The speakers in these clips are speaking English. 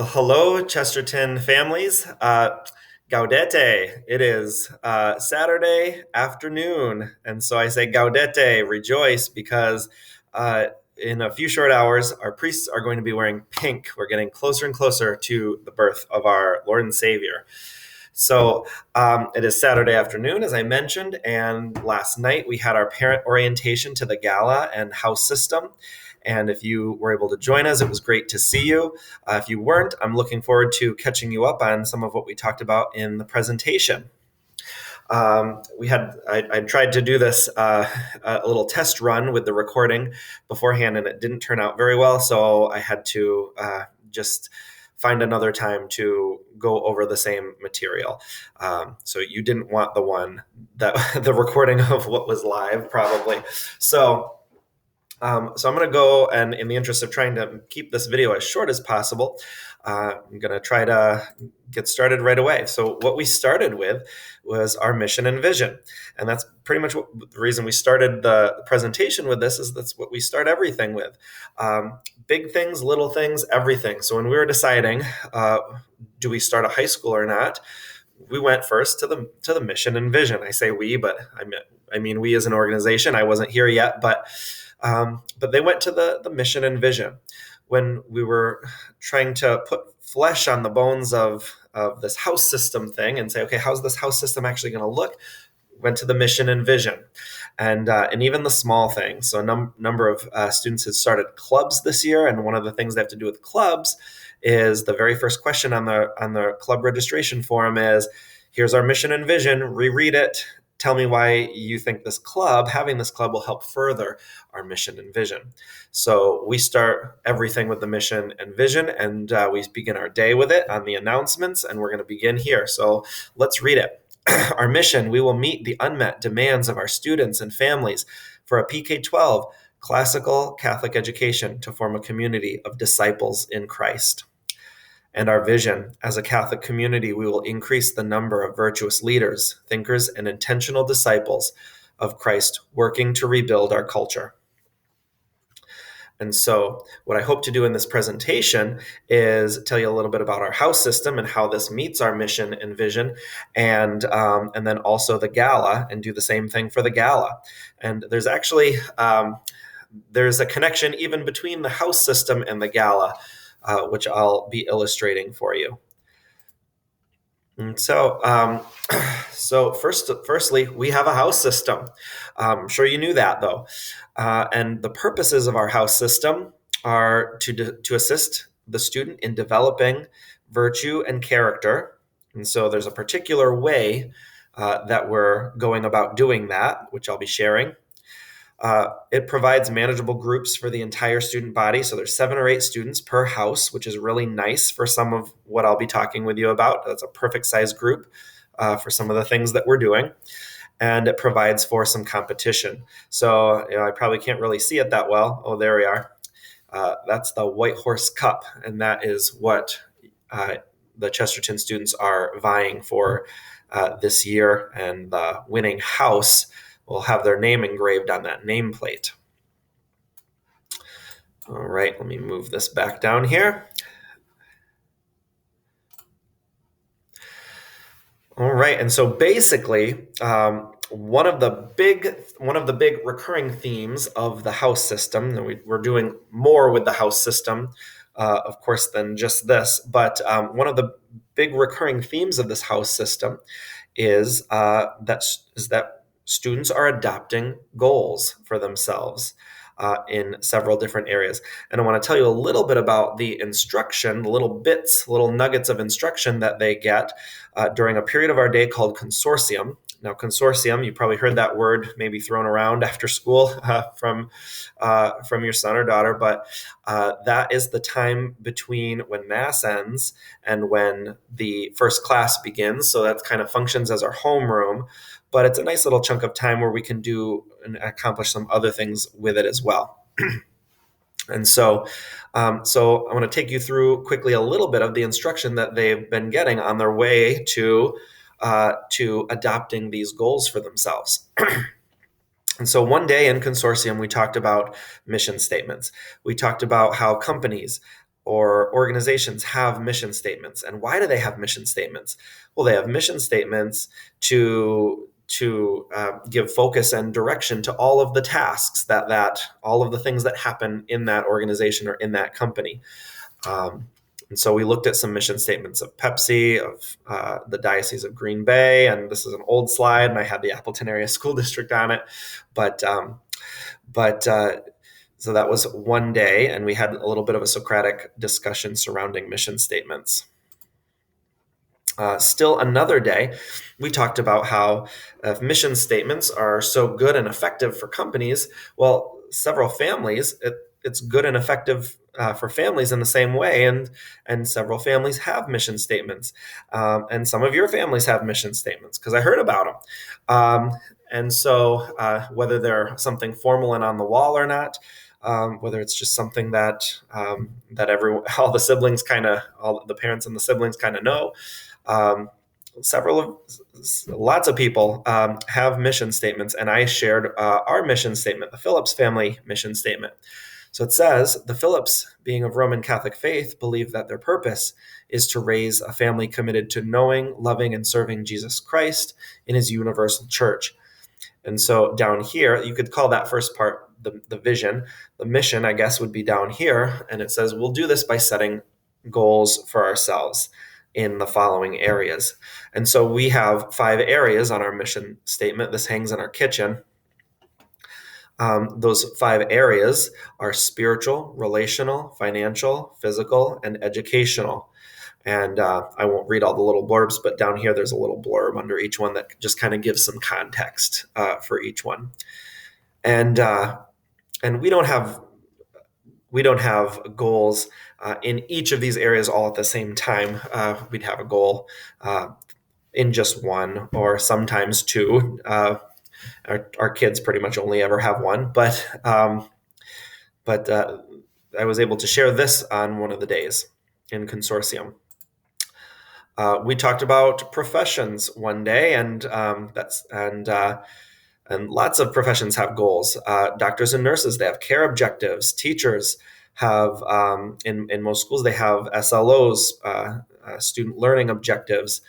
Well, hello, Chesterton families. Gaudete. It is Saturday afternoon. And so I say Gaudete, rejoice, because uh, in a few short hours, our priests are going to be wearing pink. We're getting closer and closer to the birth of our Lord and Savior. So it is Saturday afternoon, as I mentioned, and last night we had our parent orientation to the Gala and house system. And if you were able to join us, it was great to see you. If you weren't, I'm looking forward to catching you up on some of what we talked about in the presentation. I tried to do this a little test run with the recording beforehand, and it didn't turn out very well. So I had to just find another time to go over the same material. So you didn't want the one that the recording of what was live, probably. So I'm going to go, and in the interest of trying to keep this video as short as possible, I'm going to try to get started right away. So what we started with was our mission and vision. And that's pretty much the reason we started the presentation with this is that's what we start everything with. Big things, little things, everything. So when we were deciding, do we start a high school or not, we went first to the mission and vision. I say we, but I mean we as an organization. I wasn't here yet, but they went to the mission and vision. When we were trying to put flesh on the bones of this house system thing and say, okay, how's this house system actually going to look? Went to the mission and vision, and even the small things. So a number of students had started clubs this year, and one of the things they have to do with clubs is the very first question on the club registration form is, here's our mission and vision, reread it, tell me why you think having this club will help further our mission and vision. So we start everything with the mission and vision, and we begin our day with it on the announcements, and we're going to begin here. So let's read it. Our mission: we will meet the unmet demands of our students and families for a PK-12 classical Catholic education to form a community of disciples in Christ. And our vision: as a Catholic community, we will increase the number of virtuous leaders, thinkers, and intentional disciples of Christ working to rebuild our culture. And so what I hope to do in this presentation is tell you a little bit about our house system and how this meets our mission and vision, and then also the Gala, and do the same thing for the Gala. And there's actually there's a connection even between the house system and the Gala, which I'll be illustrating for you. And so firstly, we have a house system. I'm sure you knew that, though. And the purposes of our house system are to assist the student in developing virtue and character. And so there's a particular way that we're going about doing that, which I'll be sharing. It provides manageable groups for the entire student body. So there's 7 or 8 students per house, which is really nice for some of what I'll be talking with you about. That's a perfect size group for some of the things that we're doing. And it provides for some competition. So I probably can't really see it that well. Oh, there we are. That's the White Horse Cup. And that is what the Chesterton students are vying for this year. And the winning house will have their name engraved on that nameplate. All right, let me move this back down here. All right, and so basically, one of the big recurring themes of the house system, and we're doing more with the house system, of course, than just this, but one of the big recurring themes of this house system is that students are adopting goals for themselves in several different areas. And I want to tell you a little bit about the instruction, little nuggets of instruction that they get during a period of our day called consortium. Now, consortium, you probably heard that word maybe thrown around after school from your son or daughter, but that is the time between when Mass ends and when the first class begins. So that kind of functions as our homeroom, but it's a nice little chunk of time where we can do and accomplish some other things with it as well. And so I want to take you through quickly a little bit of the instruction that they've been getting on their way to adopting these goals for themselves. And so one day in consortium, we talked about mission statements. We talked about how companies or organizations have mission statements. And why do they have mission statements? Well, they have mission statements to give focus and direction to all of the tasks that all of the things that happen in that organization or in that company. And so we looked at some mission statements of Pepsi, of the Diocese of Green Bay, and this is an old slide, and I had the Appleton Area School District on it. But so that was one day, and we had a little bit of a Socratic discussion surrounding mission statements. Still another day, we talked about how if mission statements are so good and effective for companies, well, several families, it's good and effective for families in the same way, and several families have mission statements, and some of your families have mission statements because I heard about them. And so whether they're something formal and on the wall or not, whether it's just something that all the siblings all the parents and the siblings kind of know. Lots of people have mission statements, and I shared our mission statement, the Phillips family mission statement. So it says, the Phillips, being of Roman Catholic faith, believe that their purpose is to raise a family committed to knowing, loving, and serving Jesus Christ in his universal church. And so down here, you could call that first part the vision. The mission, I guess, would be down here. And it says, we'll do this by setting goals for ourselves in the following areas. And so we have 5 areas on our mission statement. This hangs in our kitchen. Those 5 areas are spiritual, relational, financial, physical, and educational. And I won't read all the little blurbs, but down here there's a little blurb under each one that just kind of gives some context for each one. And we don't have goals in each of these areas all at the same time. We'd have a goal in just one, or sometimes 2. Our kids pretty much only ever have one, but I was able to share this on one of the days in consortium. We talked about professions one day, and lots of professions have goals. Doctors and nurses, they have care objectives. Teachers have, in most schools, they have SLOs, student learning objectives.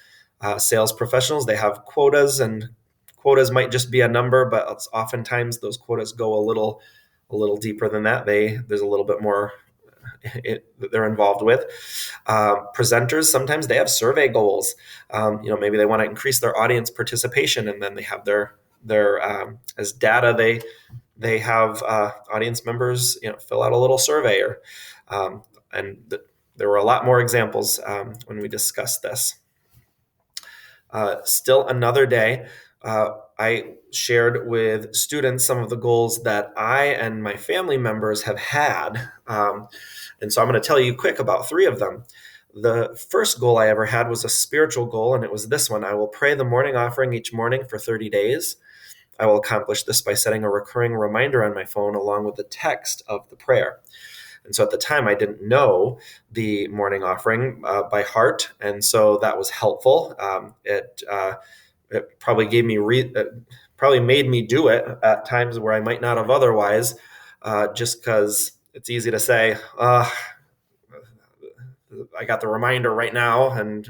Sales professionals, they have quotas, and quotas might just be a number, but oftentimes those quotas go a little deeper than that. There's a little bit more they're involved with. Presenters, sometimes they have survey goals. Maybe they want to increase their audience participation, and then they have their as data they have audience members fill out a little survey, there were a lot more examples when we discussed this. Still another day, I shared with students some of the goals that I and my family members have had. And so I'm going to tell you quick about 3 of them. The first goal I ever had was a spiritual goal, and it was this one. I will pray the morning offering each morning for 30 days. I will accomplish this by setting a recurring reminder on my phone along with the text of the prayer. And so at the time, I didn't know the morning offering by heart, and so that was helpful. It probably gave me probably made me do it at times where I might not have otherwise, just because it's easy to say, I got the reminder right now, and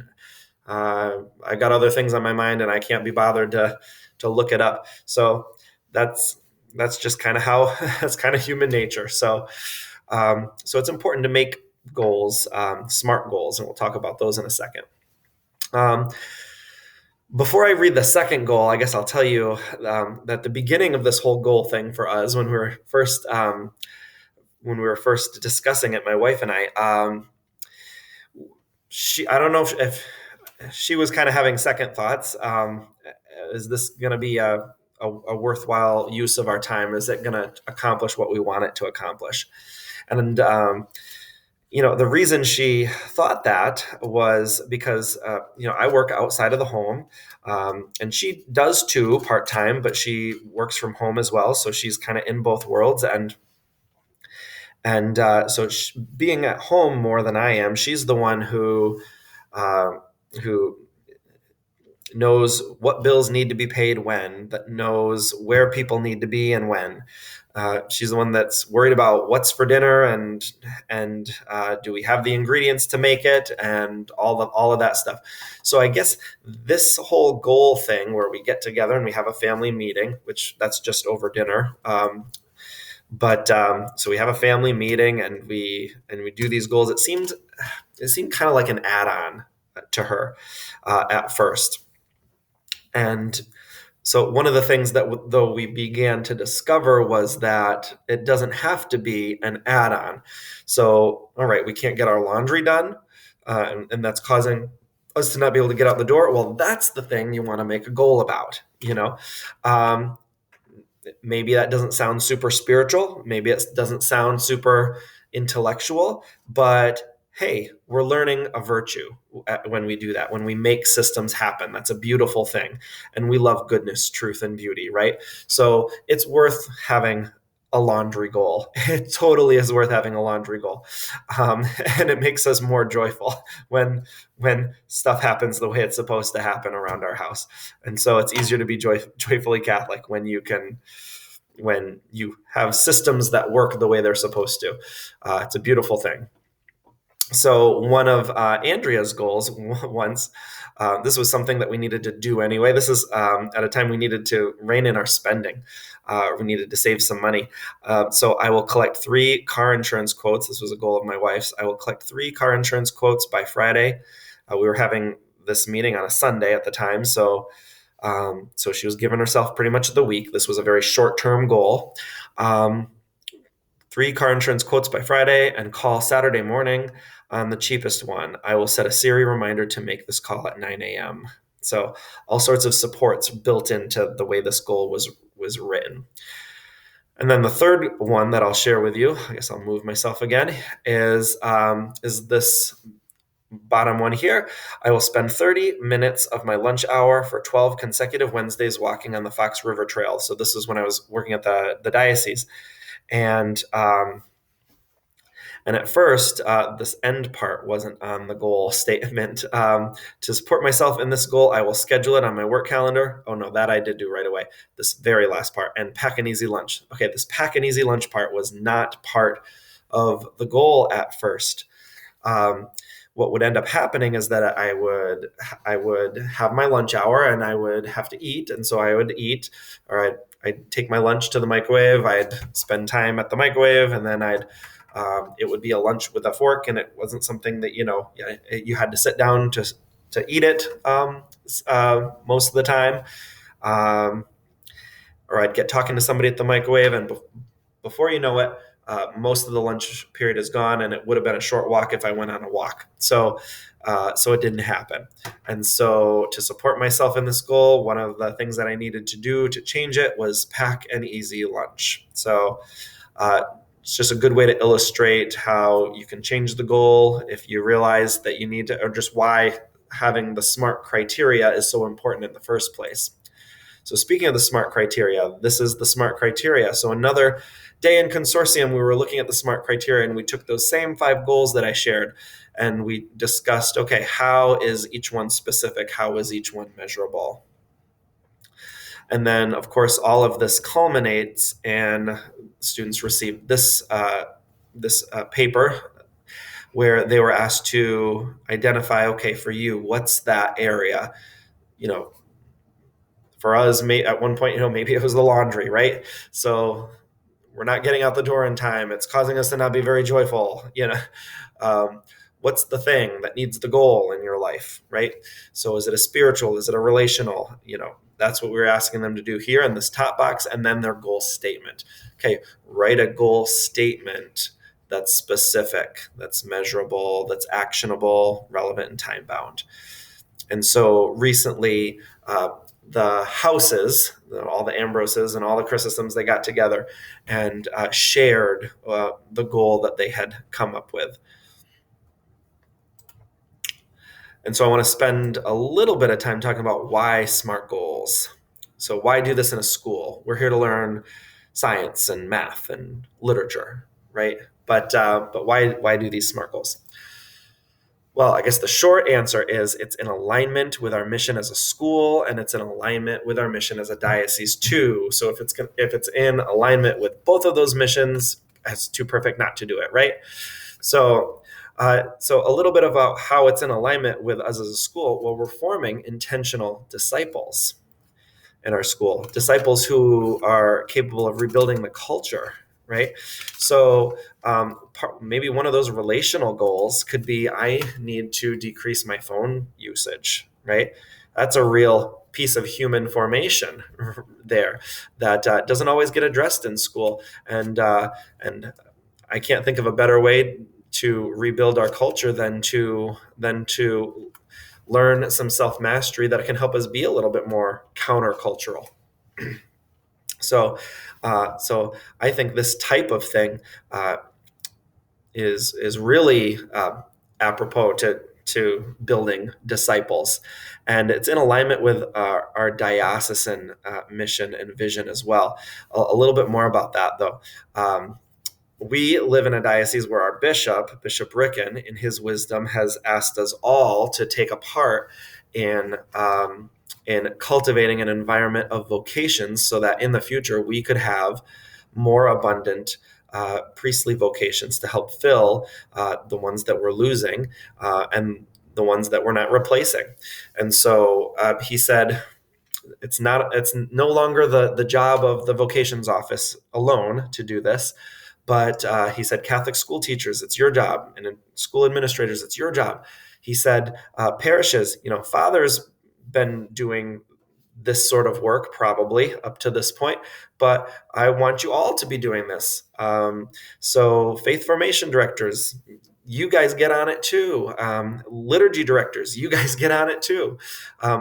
I got other things on my mind, and I can't be bothered to look it up. So that's just kind of how that's kind of human nature. So it's important to make goals, smart goals, and we'll talk about those in a second. Before I read the second goal, I guess I'll tell you that the beginning of this whole goal thing for us, when we were first discussing it, my wife and I, I don't know if she was kind of having second thoughts. Is this going to be a worthwhile use of our time? Is it going to accomplish what we want it to accomplish? And the reason she thought that was because I work outside of the home, and she does too part-time, but she works from home as well, so she's kind of in both worlds. And so being at home more than I am, she's the one who knows what bills need to be paid when, that knows where people need to be and when. She's the one that's worried about what's for dinner and do we have the ingredients to make it and all of that stuff. So I guess this whole goal thing where we get together and we have a family meeting, which that's just over dinner. But so we have a family meeting and we do these goals. It seemed kind of like an add-on to her at first. And so one of the things that though we began to discover was that it doesn't have to be an add-on. So, all right, we can't get our laundry done, and that's causing us to not be able to get out the door. Well, that's the thing you want to make a goal about, Um, maybe that doesn't sound super spiritual. Maybe it doesn't sound super intellectual, but hey, we're learning a virtue when we do that, when we make systems happen. That's a beautiful thing. And we love goodness, truth, and beauty, right? So it's worth having a laundry goal. It totally is worth having a laundry goal. And it makes us more joyful when stuff happens the way it's supposed to happen around our house. And so it's easier to be joyfully Catholic when you have systems that work the way they're supposed to. It's a beautiful thing. So one of Andrea's goals once, this was something that we needed to do anyway. This is at a time we needed to rein in our spending. We needed to save some money. So I will collect 3 car insurance quotes. This was a goal of my wife's. I will collect 3 car insurance quotes by Friday. We were having this meeting on a Sunday at the time. So she was giving herself pretty much the week. This was a very short-term goal. 3 car insurance quotes by Friday and call Saturday morning on the cheapest one. I will set a Siri reminder to make this call at 9 a.m. So all sorts of supports built into the way this goal was written. And then the third one that I'll share with you, I guess I'll move myself again, is this bottom one here. I will spend 30 minutes of my lunch hour for 12 consecutive Wednesdays walking on the Fox River Trail. So this is when I was working at the diocese. And at first, this end part wasn't on the goal statement. To support myself in this goal, I will schedule it on my work calendar. Oh no, that I did do right away. This very last part, and pack an easy lunch. Okay, this pack an easy lunch part was not part of the goal at first. What would end up happening is that I would have my lunch hour and I would have to eat, and so I would eat, or I'd take my lunch to the microwave. I'd spend time at the microwave, and then it would be a lunch with a fork, and it wasn't something that you had to sit down to eat it most of the time. Or I'd get talking to somebody at the microwave, and before you know it, most of the lunch period is gone, and it would have been a short walk if I went on a walk. So it didn't happen. And so to support myself in this goal, one of the things that I needed to do to change it was pack an easy lunch. So it's just a good way to illustrate how you can change the goal if you realize that you need to, or just why having the SMART criteria is so important in the first place. So speaking of the SMART criteria, this is the SMART criteria. So another day in consortium, we were looking at the SMART criteria, and we took those same 5 goals that I shared, and we discussed, okay, how is each one specific? How is each one measurable? And then, of course, all of this culminates, and students received this paper where they were asked to identify, okay, for you, what's that area? For us, at one point, maybe it was the laundry, right? So we're not getting out the door in time. It's causing us to not be very joyful. What's the thing that needs the goal in your life, right? So is it a spiritual? Is it a relational? That's what we're asking them to do here in this top box, and then their goal statement. Okay, write a goal statement that's specific, that's measurable, that's actionable, relevant, and time bound. And so recently, the houses, all the Ambroses and all the Chrysostoms, they got together and shared the goal that they had come up with. And so I want to spend a little bit of time talking about why SMART goals. So why do this in a school? We're here to learn science and math and literature, right? But why do these SMART goals? Well, I guess the short answer is it's in alignment with our mission as a school, and it's in alignment with our mission as a diocese too. So if it's in alignment with both of those missions, it's too perfect not to do it, right? So, so a little bit about how it's in alignment with us as a school. Well, we're forming intentional disciples in our school, disciples who are capable of rebuilding the culture, right? So maybe one of those relational goals could be I need to decrease my phone usage, right? That's a real piece of human formation there that doesn't always get addressed in school. And I can't think of a better way to rebuild our culture than to learn some self mastery that can help us be a little bit more countercultural. So I think this type of thing is really apropos to building disciples, and it's in alignment with our diocesan mission and vision as well. A little bit more about that, though. We live in a diocese where our Bishop Ricken, in his wisdom, has asked us all to take a part in cultivating an environment of vocations so that in the future we could have more abundant priestly vocations to help fill the ones that we're losing and the ones that we're not replacing. And so he said, it's no longer the job of the vocations office alone to do this, but he said, Catholic school teachers, it's your job, and school administrators, it's your job. He said, parishes, fathers been doing this sort of work probably up to this point, but I want you all to be doing this. So faith formation directors, you guys get on it too. Liturgy directors, you guys get on it too.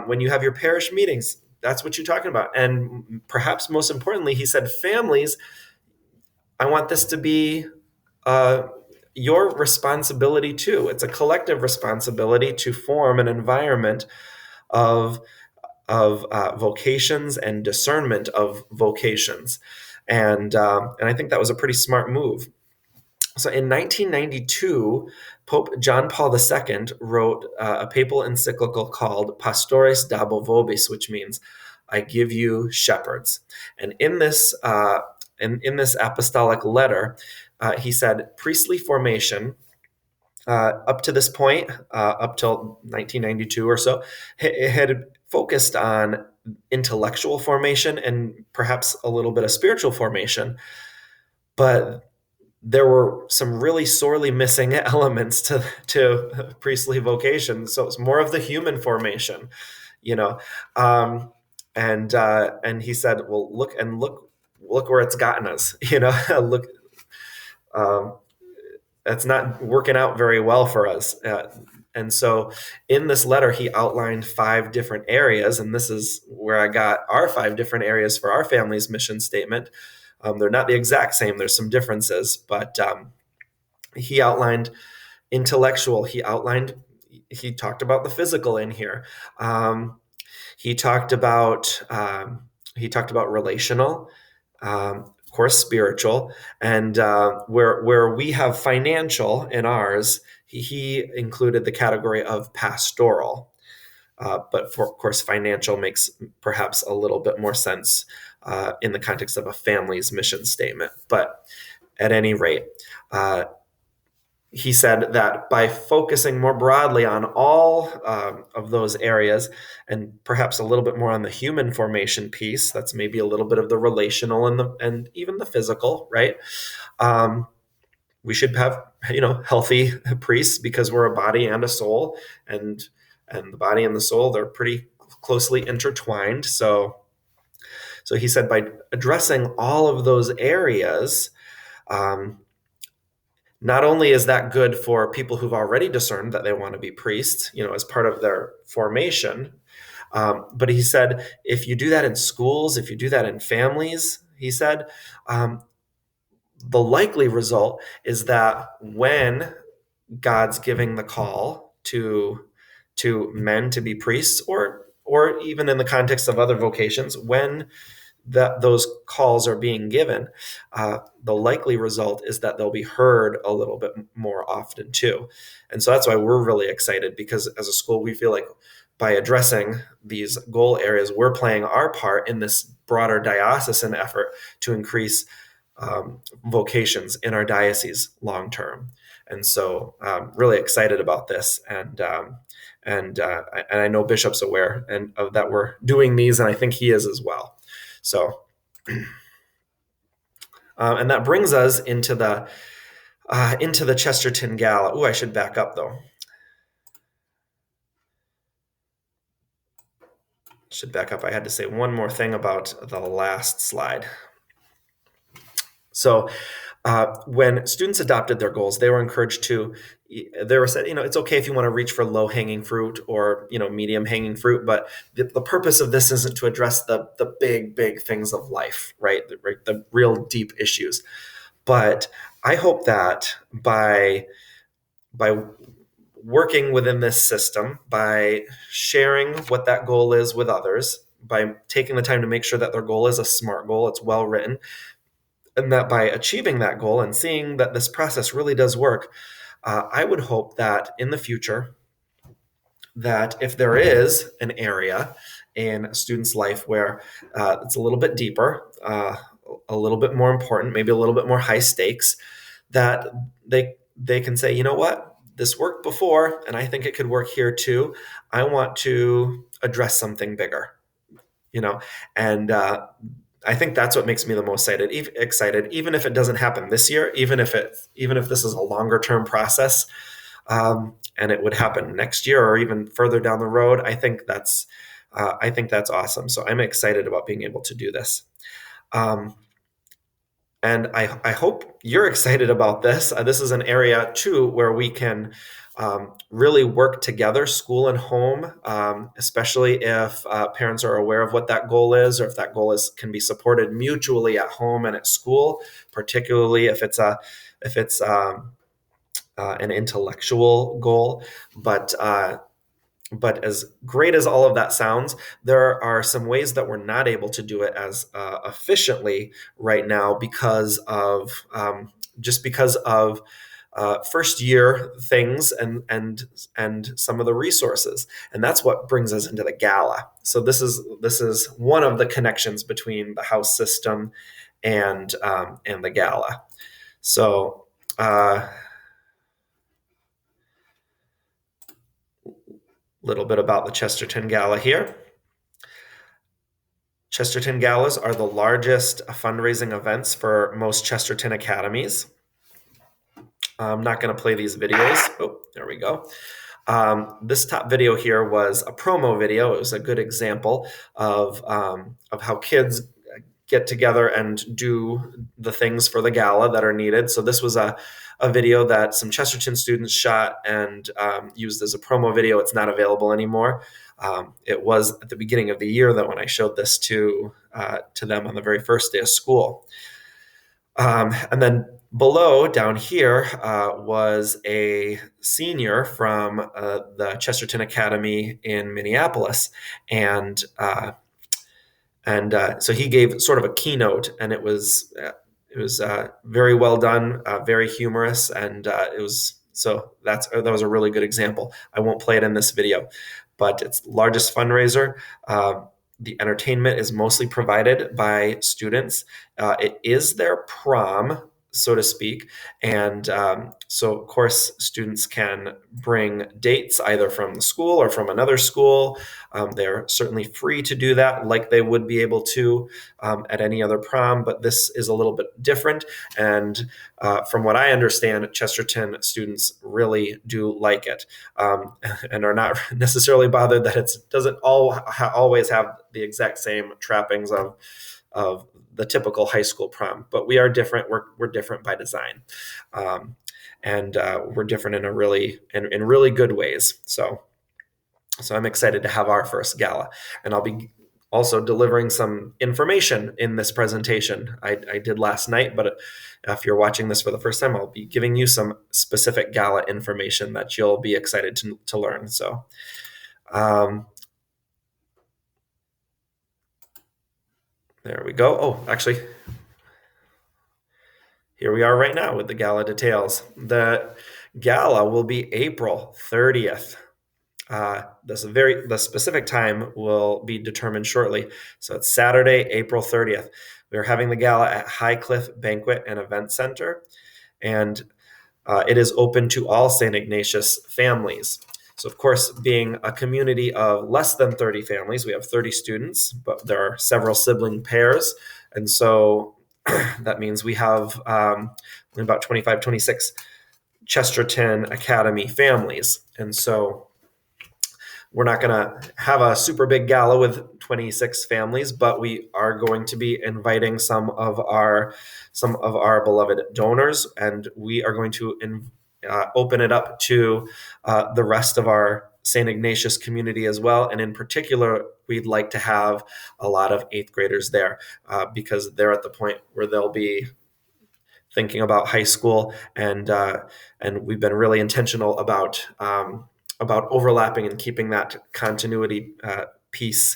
When you have your parish meetings, that's what you're talking about. And perhaps most importantly, he said, families, I want this to be uh, your responsibility too. It's a collective responsibility to form an environment of vocations and discernment of vocations, and I think that was a pretty smart move. So in 1992, Pope John Paul II wrote a papal encyclical called Pastores Dabo Vobis, which means "I give you shepherds." And in this apostolic letter, he said priestly formation up to this point, up till 1992 or so, it had focused on intellectual formation and perhaps a little bit of spiritual formation, but there were some really sorely missing elements to priestly vocation. So it's more of the human formation, you know. And he said, "Well, look where it's gotten us, look." Um, that's not working out very well for us. And so in this letter, he outlined 5 different areas, and this is where I got our 5 different areas for our family's mission statement. They're not the exact same, there's some differences, but he outlined intellectual, he talked about the physical in here. He talked about relational, of course, spiritual, and where we have financial in ours, he included the category of pastoral. But of course, financial makes perhaps a little bit more sense in the context of a family's mission statement. But at any rate, he said that by focusing more broadly on all of those areas and perhaps a little bit more on the human formation piece, that's maybe a little bit of the relational and even the physical, right? We should have healthy priests because we're a body and a soul, and the body and the soul, they're pretty closely intertwined. So he said by addressing all of those areas, not only is that good for people who've already discerned that they want to be priests, as part of their formation, but he said, if you do that in schools, if you do that in families, he said, the likely result is that when God's giving the call to men to be priests, or even in the context of other vocations, when that those calls are being given, the likely result is that they'll be heard a little bit more often too. And so that's why we're really excited, because as a school, we feel like by addressing these goal areas, we're playing our part in this broader diocesan effort to increase vocations in our diocese long term. And so, really excited about this, and I know Bishop's aware and of that we're doing these, and I think he is as well. So, and that brings us into the Chesterton Gala. Oh, I should back up though. Should back up. I had to say one more thing about the last slide. So, when students adopted their goals, they were encouraged to. They were said, it's okay if you want to reach for low hanging fruit or medium hanging fruit, but the purpose of this isn't to address the big things of life, right? The real deep issues. But I hope that by working within this system, by sharing what that goal is with others, by taking the time to make sure that their goal is a SMART goal, it's well written, and that by achieving that goal and seeing that this process really does work, I would hope that in the future, that if there is an area in a student's life where it's a little bit deeper, a little bit more important, maybe a little bit more high stakes, that they can say, you know what, this worked before, and I think it could work here too. I want to address something bigger, and I think that's what makes me the most excited, even if it doesn't happen this year, even if this is a longer term process, and it would happen next year or even further down the road. I think that's awesome. So I'm excited about being able to do this. And I hope you're excited about this. This is an area, too, where we can really work together, school and home, especially if parents are aware of what that goal is, or if that goal can be supported mutually at home and at school, particularly if it's an intellectual goal. But as great as all of that sounds, there are some ways that we're not able to do it as efficiently right now because of first year things and some of the resources, and that's what brings us into the Gala. So this is one of the connections between the house system and the Gala. So. Little bit about the Chesterton Gala here. Chesterton Galas are the largest fundraising events for most Chesterton academies. I'm not going to play these videos. Oh, there we go. This top video here was a promo video. It was a good example of how kids get together and do the things for the Gala that are needed. So this was a video that some Chesterton students shot and used as a promo video. It's not available anymore. It was at the beginning of the year that when I showed this to them on the very first day of school. And then below, down here, was a senior from the Chesterton Academy in Minneapolis, and so he gave sort of a keynote, and it was very well done, very humorous, and that was a really good example. I won't play it in this video, but it's the largest fundraiser. The entertainment is mostly provided by students. It is their prom, so to speak. And so, of course, students can bring dates either from the school or from another school. They're certainly free to do that like they would be able to at any other prom, but this is a little bit different. And from what I understand, Chesterton students really do like it and are not necessarily bothered that it doesn't always have the exact same trappings of the typical high school prom, but we are different. We're different by design, and we're different in really good ways. So I'm excited to have our first Gala, and I'll be also delivering some information in this presentation. I did last night, but if you're watching this for the first time, I'll be giving you some specific Gala information that you'll be excited to learn. So. There we go. Oh, actually, here we are right now with the gala details. The gala will be April 30th. The specific time will be determined shortly. So it's Saturday, April 30th. We're having the gala at High Cliff Banquet and Event Center, and it is open to all St. Ignatius families. So, of course, being a community of less than 30 families, we have 30 students, but there are several sibling pairs. And so that means we have about 25, 26 Chesterton Academy families. And so we're not going to have a super big gala with 26 families, but we are going to be inviting some of our beloved donors, and we are going to open it up to the rest of our St. Ignatius community as well. And in particular, we'd like to have a lot of eighth graders there because they're at the point where they'll be thinking about high school, and we've been really intentional about overlapping and keeping that continuity piece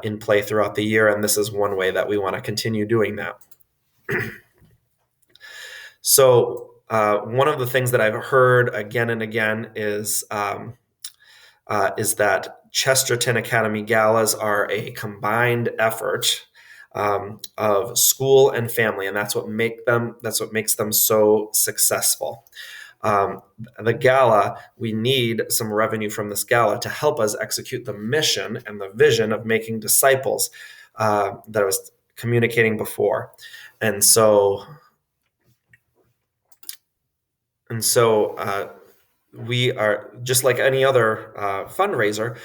in play throughout the year. And this is one way that we want to continue doing that. So one of the things that I've heard again and again is that Chesterton Academy galas are a combined effort of school and family, and that's what makes them so successful. The gala, we need some revenue from this gala to help us execute the mission and the vision of making disciples that I was communicating before. And so we are just like any other fundraiser.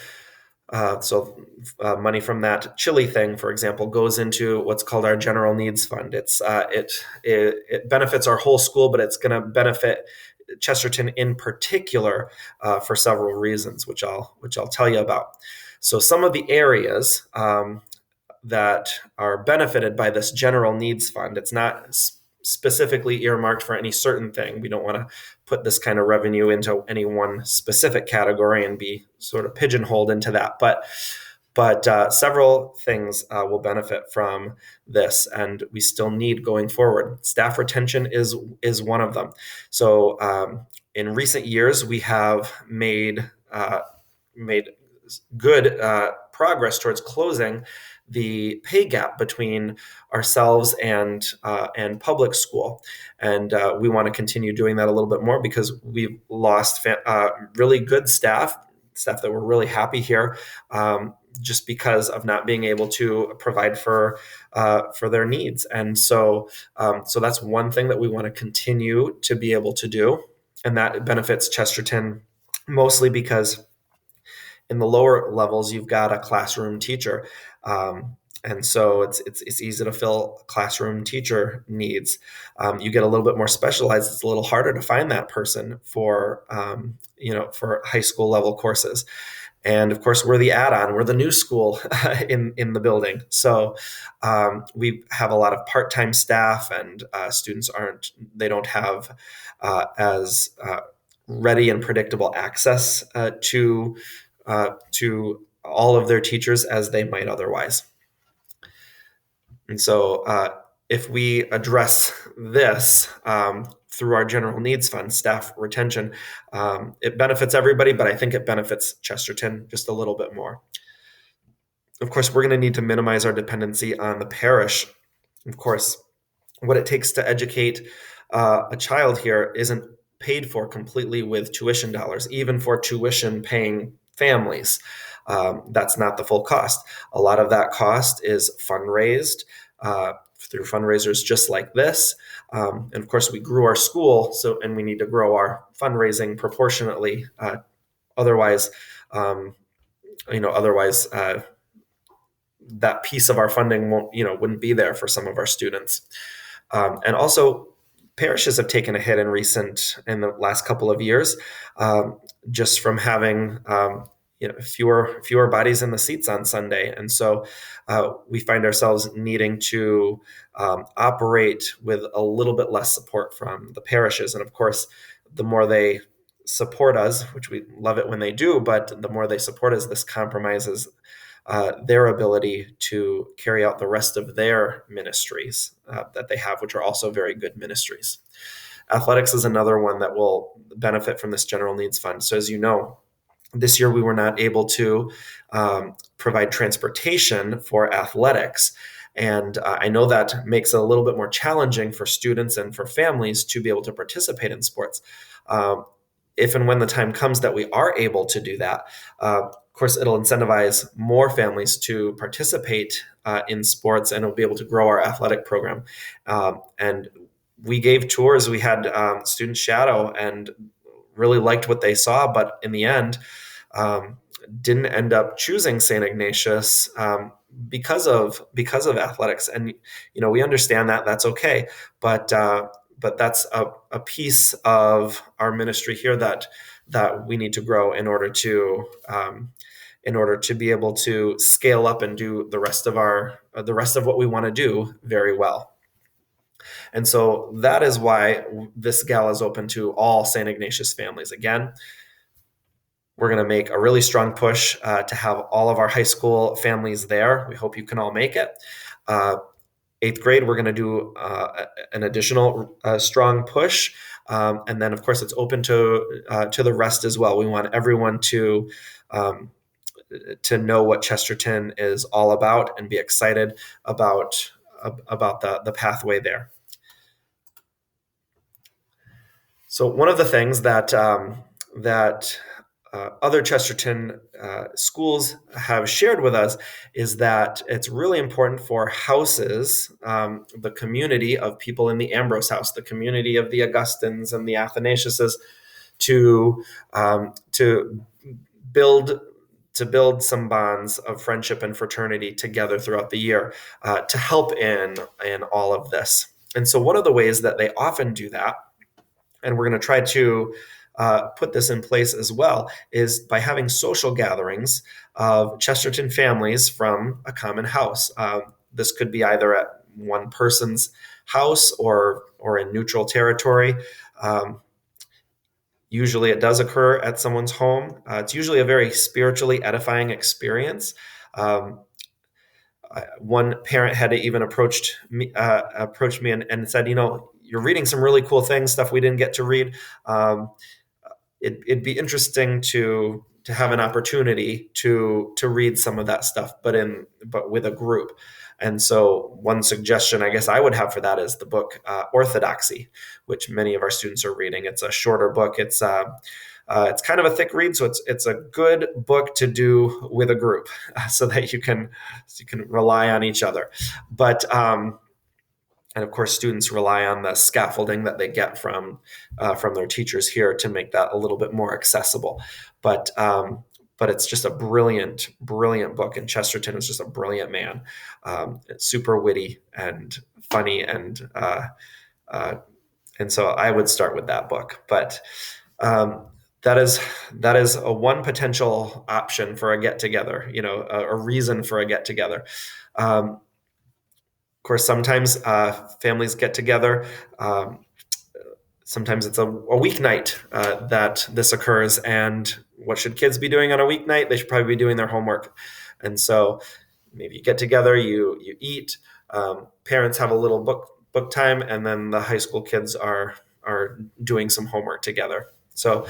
Money from that chili thing, for example, goes into what's called our general needs fund. It benefits our whole school, but it's going to benefit Chesterton in particular for several reasons, which I'll tell you about. So some of the areas that are benefited by this general needs fund, it's not specifically earmarked for any certain thing. We don't want to put this kind of revenue into any one specific category and be sort of pigeonholed into that. But several things will benefit from this, and we still need going forward. Staff retention is one of them. So in recent years, we have made good progress towards closing the pay gap between ourselves and public school, and we want to continue doing that a little bit more because we've lost really good staff that we're really happy here, just because of not being able to provide for their needs. And so that's one thing that we want to continue to be able to do, and that benefits Chesterton mostly because in the lower levels, you've got a classroom teacher. And so it's easy to fill classroom teacher needs. You get a little bit more specialized. It's a little harder to find that person for high school level courses. And of course, we're the add-on. We're the new school in the building. So we have a lot of part-time staff, and students don't have as ready and predictable access to all of their teachers as they might otherwise. And so if we address this through our general needs fund, staff retention, it benefits everybody, but I think it benefits Chesterton just a little bit more. Of course, we're going to need to minimize our dependency on the parish. Of course, what it takes to educate a child here isn't paid for completely with tuition dollars, even for tuition paying families. That's not the full cost. A lot of that cost is fundraised through fundraisers just like this. And of course, we grew our school, and we need to grow our fundraising proportionately. Otherwise, that piece of our funding wouldn't be there for some of our students. And also, parishes have taken a hit in the last couple of years, just from having fewer bodies in the seats on Sunday. And so we find ourselves needing to operate with a little bit less support from the parishes. And of course, the more they support us, which we love it when they do, but the more they support us, this compromises their ability to carry out the rest of their ministries that they have, which are also very good ministries. Athletics is another one that will benefit from this general needs fund. So as you know, this year we were not able to provide transportation for athletics. And I know that makes it a little bit more challenging for students and for families to be able to participate in sports. If and when the time comes that we are able to do that, of course, it'll incentivize more families to participate in sports, and it'll be able to grow our athletic program. And we gave tours. We had students shadow and really liked what they saw, but in the end, um, didn't end up choosing St. Ignatius because of athletics. And we understand that that's okay, but that's a piece of our ministry here that we need to grow in order to be able to scale up and do the rest of what we want to do very well. And so that is why this gala is open to all St. Ignatius families. Again, we're going to make a really strong push to have all of our high school families there. We hope you can all make it. Eighth grade, we're going to do an additional strong push. And then, of course, it's open to the rest as well. We want everyone to know what Chesterton is all about and be excited about the pathway there. So one of the things that other Chesterton schools have shared with us is that it's really important for houses, the community of people in the Ambrose house, the community of the Augustines and the Athanasiuses, to build some bonds of friendship and fraternity together throughout the year to help in all of this. And so one of the ways that they often do that, and we're going to try to put this in place as well, is by having social gatherings of Chesterton families from a common house. This could be either at one person's house or in neutral territory. Usually it does occur at someone's home. It's usually a very spiritually edifying experience. One parent had even approached me and said, you're reading some really cool things, stuff we didn't get to read. It'd be interesting to have an opportunity to read some of that stuff, but with a group. And so one suggestion I guess I would have for that is the book Orthodoxy, which many of our students are reading. It's a shorter book. It's kind of a thick read, so it's a good book to do with a group, so that you can rely on each other. But and of course, students rely on the scaffolding that they get from their teachers here to make that a little bit more accessible. But it's just a brilliant book, and Chesterton is just a brilliant man. It's super witty and funny, and so I would start with that book. But that is a one potential option for a get together. A reason for a get together. Of course, sometimes families get together. Sometimes it's a weeknight that this occurs, and what should kids be doing on a weeknight? They should probably be doing their homework. And so maybe you get together, you eat, parents have a little book time, and then the high school kids are doing some homework together. So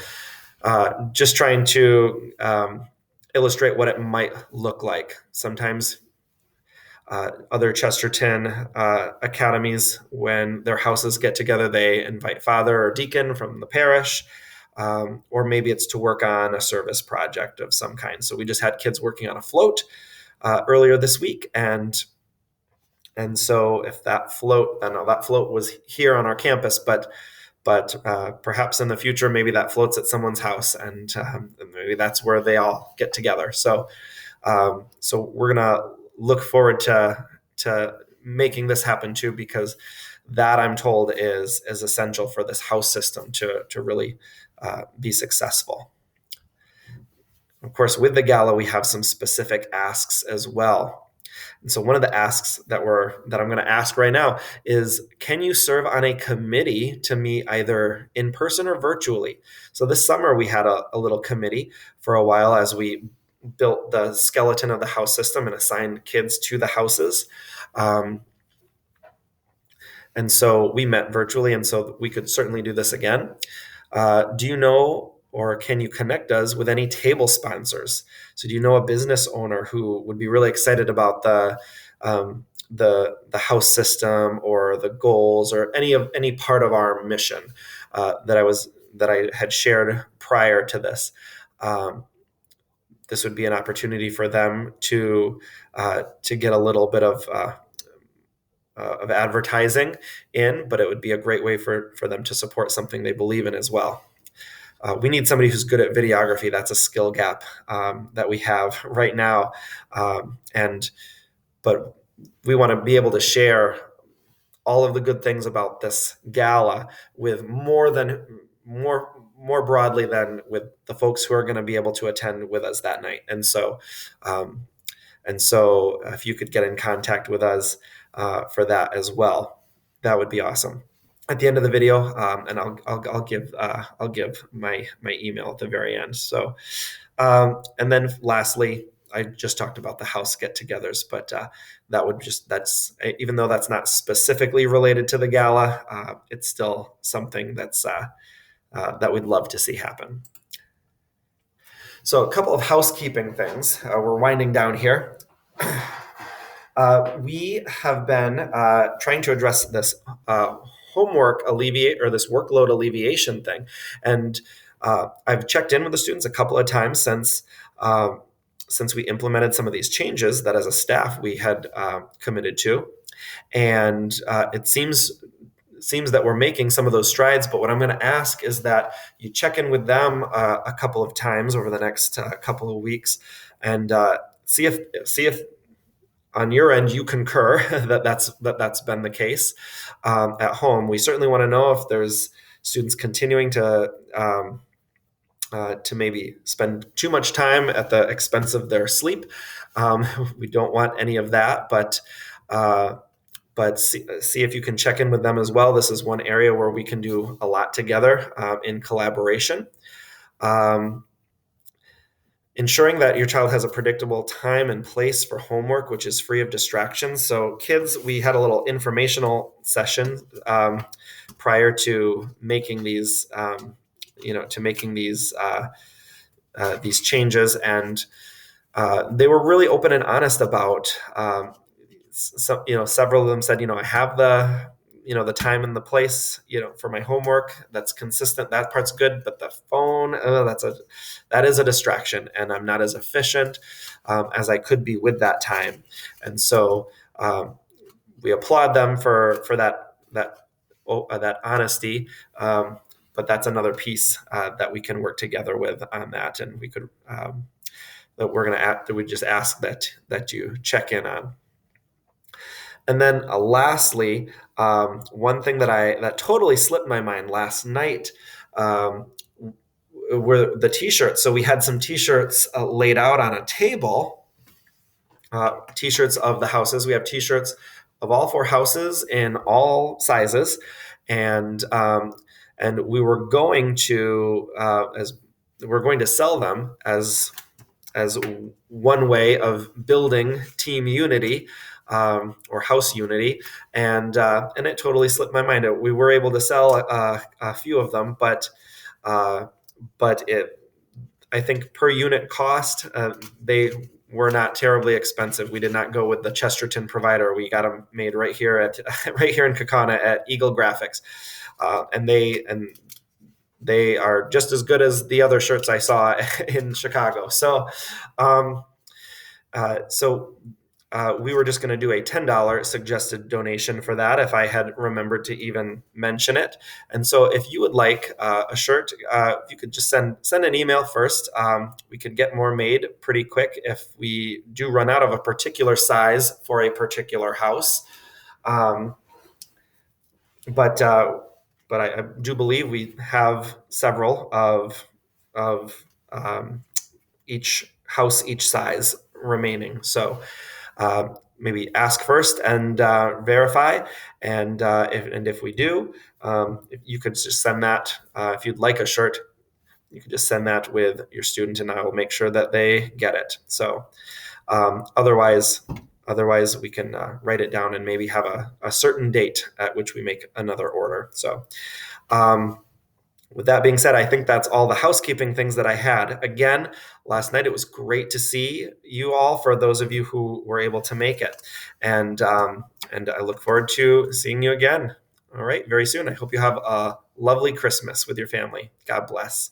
just trying to illustrate what it might look like. Sometimes other Chesterton academies, when their houses get together, they invite father or deacon from the parish, or maybe it's to work on a service project of some kind. So we just had kids working on a float earlier this week, and so if that float, I know that float was here on our campus, but perhaps in the future, maybe that floats at someone's house, and maybe that's where they all get together. So we're gonna look forward to making this happen too, because that, I'm told, is essential for this house system to really be successful. Of course, with the gala, we have some specific asks as well. And so one of the asks that I'm going to ask right now is, can you serve on a committee to meet either in person or virtually? So this summer we had a little committee for a while as we built the skeleton of the house system and assigned kids to the houses. Um, and so we met virtually, and so we could certainly do this again. Do you know, or can you connect us with any table sponsors? So do you know a business owner who would be really excited about the house system or the goals or any part of our mission that I had shared prior to this? Um, this would be an opportunity for them to get a little bit of advertising in, but it would be a great way for them to support something they believe in as well. We need somebody who's good at videography. That's a skill gap that we have right now, but we want to be able to share all of the good things about this gala with more broadly than with the folks who are going to be able to attend with us that night. Um, and so if you could get in contact with us for that as well, that would be awesome. At the end of the video, and I'll give my email at the very end. So, and then lastly, I just talked about the house get-togethers, but that's even though that's not specifically related to the gala, it's still something that we'd love to see happen. So, a couple of housekeeping things. We're winding down here. We have been trying to address this this workload alleviation thing, and I've checked in with the students a couple of times since we implemented some of these changes that as a staff we had committed to, and it seems that we're making some of those strides. But what I'm going to ask is that you check in with them a couple of times over the next couple of weeks, and see if on your end you concur that's been the case at home. We certainly want to know if there's students continuing to maybe spend too much time at the expense of their sleep. We don't want any of that, but see if you can check in with them as well. This is one area where we can do a lot together in collaboration. Ensuring that your child has a predictable time and place for homework, which is free of distractions. So kids, we had a little informational session prior to making these, these changes, and they were really open and honest about. Several of them said, I have the time and the place, for my homework. That's consistent. That part's good, but the phone, that is a distraction, and I'm not as efficient as I could be with that time. And so we applaud them for that honesty. But that's another piece that we can work together with on that, and we could that we just ask that you check in on. And then lastly, one thing that totally slipped my mind last night were the T-shirts. So we had some T-shirts laid out on a table, T-shirts of the houses. We have T-shirts of all 4 houses in all sizes, and we were going to sell them as one way of building team unity. Or house unity, and it totally slipped my mind. We were able to sell a few of them, but I think per unit cost, they were not terribly expensive. We did not go with the Chesterton provider. We got them made right here in Kaukauna at Eagle Graphics, and they are just as good as the other shirts I saw in Chicago. So. We were just going to do a $10 suggested donation for that if I had remembered to even mention it. And so if you would like a shirt, you could just send an email first. We could get more made pretty quick if we do run out of a particular size for a particular house. But I do believe we have several of each house, each size remaining. So maybe ask first and verify, and if we do, if you could just send that if you'd like a shirt you can just send that with your student, and I will make sure that they get it. So otherwise, we can write it down and maybe have a certain date at which we make another order. So um, with that being said, I think that's all the housekeeping things that I had. Again, last night it was great to see you all, for those of you who were able to make it. And I look forward to seeing you again. All right, very soon. I hope you have a lovely Christmas with your family. God bless.